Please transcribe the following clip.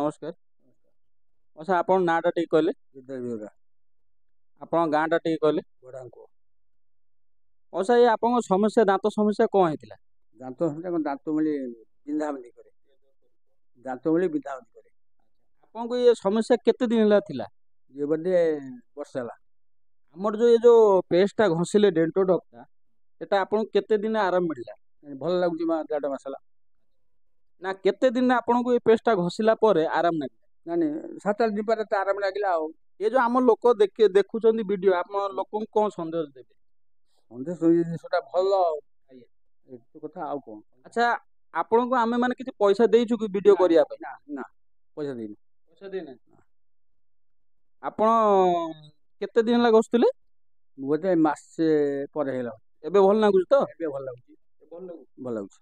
नमस्कार। अच्छा आपण नाटा टी कहले विद्यावियोगा आपण गाँटा टी कहले गोड़ाको अच्छा ये आपण समस्या दांत समस्या कौन हेतिला दांत दांत मिली बिंधाबंधी करे दांत मिली बिंधाबंधी करे आपण को ये समस्या केते दिन हला थिला ये बदे वर्ष है हमर जो ये जो पेस्टटा घसिले डेंटो डॉक्टर एटा आपण केते दिन आराम मिलला भल लगुच देढ़ मसला ना केते दिन आपण को ये पेस्टटा घसिला परे आराम ना नानी 7-8 दिन पर आराम लगिला ये जो हम लोक देखुचंदी वीडियो आपण लोक कोन संदेश देबे सन्देश जिनसटा भल कथा आउ कौन अच्छा आपण को आमे माने किछि पैसा देइछु कि वीडियो करिया पे ना ना पैसा देनी पैसा देना आपण केते दिन ला घसुतले गोटे मासे पर हेला एबे भल लागुछ तो भल लगुच भल लगुच